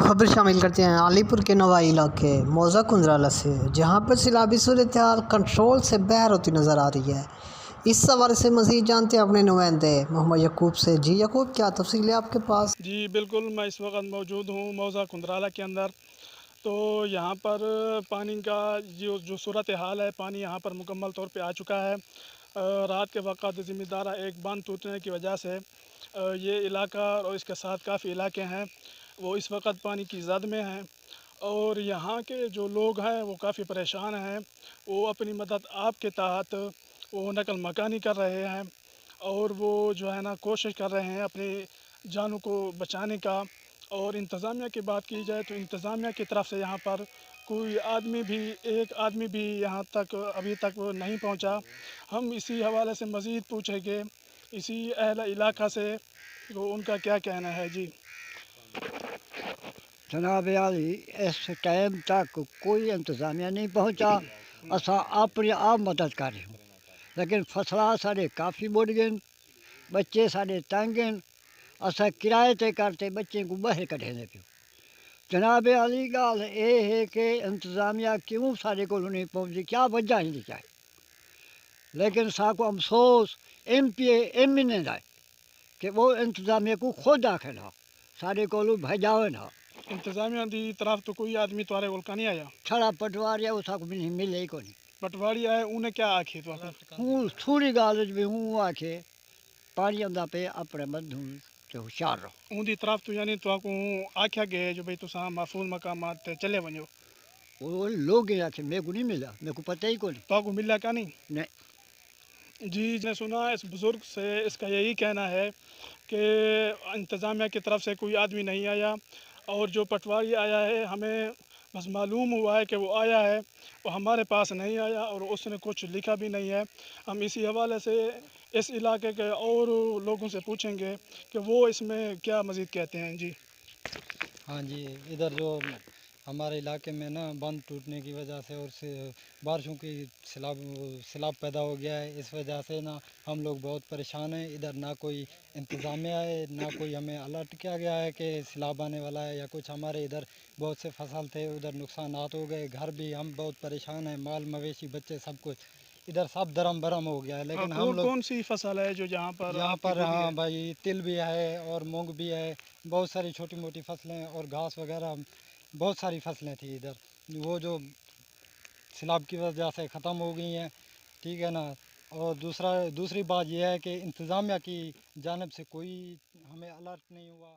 خبر شامل کرتے ہیں علی پور کے نوائی علاقے موضع کنجرالہ سے، جہاں پر سیلابی صورتحال کنٹرول سے باہر ہوتی نظر آ رہی ہے۔ اس حوالے سے مزید جانتے ہیں اپنے نمائندے محمد یعقوب سے۔ جی یعقوب، کیا تفصیل ہے آپ کے پاس؟ جی بالکل، میں اس وقت موجود ہوں موضع کنجرالہ کے اندر۔ تو یہاں پر پانی کا جو صورتحال ہے، پانی یہاں پر مکمل طور پہ آ چکا ہے۔ رات کے وقت ذمہ دارہ ایک باندھ ٹوٹنے کی وجہ سے یہ علاقہ اور اس کے ساتھ کافی علاقے ہیں وہ اس وقت پانی کی زد میں ہیں، اور یہاں کے جو لوگ ہیں وہ کافی پریشان ہیں۔ وہ اپنی مدد آپ کے تحت وہ نقل مکانی کر رہے ہیں، اور وہ جو ہے نا کوشش کر رہے ہیں اپنی جانوں کو بچانے کا۔ اور انتظامیہ کی بات کی جائے تو انتظامیہ کی طرف سے یہاں پر ایک آدمی بھی یہاں تک ابھی تک وہ نہیں پہنچا۔ ہم اسی حوالے سے مزید پوچھیں گے اسی اہل علاقہ سے وہ ان کا کیا کہنا ہے۔ جی جناب عالی، اس ٹائم تک کوئی انتظامیہ نہیں پہنچا۔ اساں اپنی آپ مدد کر رہے ہوں، لیکن فصلات سارے کافی بڑھ گئے، بچے سارے تنگ ہیں۔ اساں کرائے تے کرتے بچے کو باہر کڈھنے پیو۔ جناب عالی، گل یہ ہے کہ انتظامیہ کیوں سارے کو نہیں پہنچی، کیا وجہ نہیں چاہے، لیکن ساکو افسوس ایم این دا ہے کہ وہ انتظامیہ کو خود آخر ہا سارے کو بھجاون ہا۔ انتظامیہ دی طرف تو کوئی آدمی تمہارے کول نہیں آیا؟ چھڑا پٹواریا اس کو ملے ہی کو نہیں۔ پٹواری آئے، انہیں کیا آکھے تو ہوں تھوڑی گال بھی ہوں آکھے پانی آندا پہ اپنے بندھوں تے ہوشیار رہو۔ ان دی طرف تو یعنی تو کو آکھیا گئے جو بھئی تساں محفوظ مقامات تے چلے ونجو؟ وہ لوگ آکھے میرے کو نہیں ملا، میرے کو پتہ ہی کو نہیں۔ تو کو ملا کیا نہیں؟ نہیں۔ جی نے سنا اس بزرگ سے، اس کا یہی کہنا ہے کہ انتظامیہ کی طرف سے کوئی آدمی نہیں آیا، اور جو پٹواری آیا ہے ہمیں بس معلوم ہوا ہے کہ وہ آیا ہے، وہ ہمارے پاس نہیں آیا اور اس نے کچھ لکھا بھی نہیں ہے۔ ہم اسی حوالے سے اس علاقے کے اور لوگوں سے پوچھیں گے کہ وہ اس میں کیا مزید کہتے ہیں۔ جی ہاں جی، ادھر جو ہمارے علاقے میں نا بند ٹوٹنے کی وجہ سے اور بارشوں کی سیلاب پیدا ہو گیا ہے، اس وجہ سے نا ہم لوگ بہت پریشان ہیں۔ ادھر نہ کوئی انتظامیہ ہے، نہ کوئی ہمیں الرٹ کیا گیا ہے کہ سیلاب آنے والا ہے یا کچھ۔ ہمارے ادھر بہت سے فصل تھے، ادھر نقصانات ہو گئے، گھر بھی، ہم بہت پریشان ہیں، مال مویشی بچے سب کچھ ادھر سب درم برم ہو گیا ہے۔ لیکن ہم لوگ کون سی فصل ہے جو یہاں پر ہاں بھائی، تل بھی ہے اور مونگ بھی ہے، بہت ساری چھوٹی موٹی فصلیں اور گھاس وغیرہ، بہت ساری فصلیں تھیں ادھر، وہ جو سیلاب کی وجہ سے ختم ہو گئی ہیں، ٹھیک ہے نا۔ اور دوسری بات یہ ہے کہ انتظامیہ کی جانب سے کوئی ہمیں الرٹ نہیں ہوا۔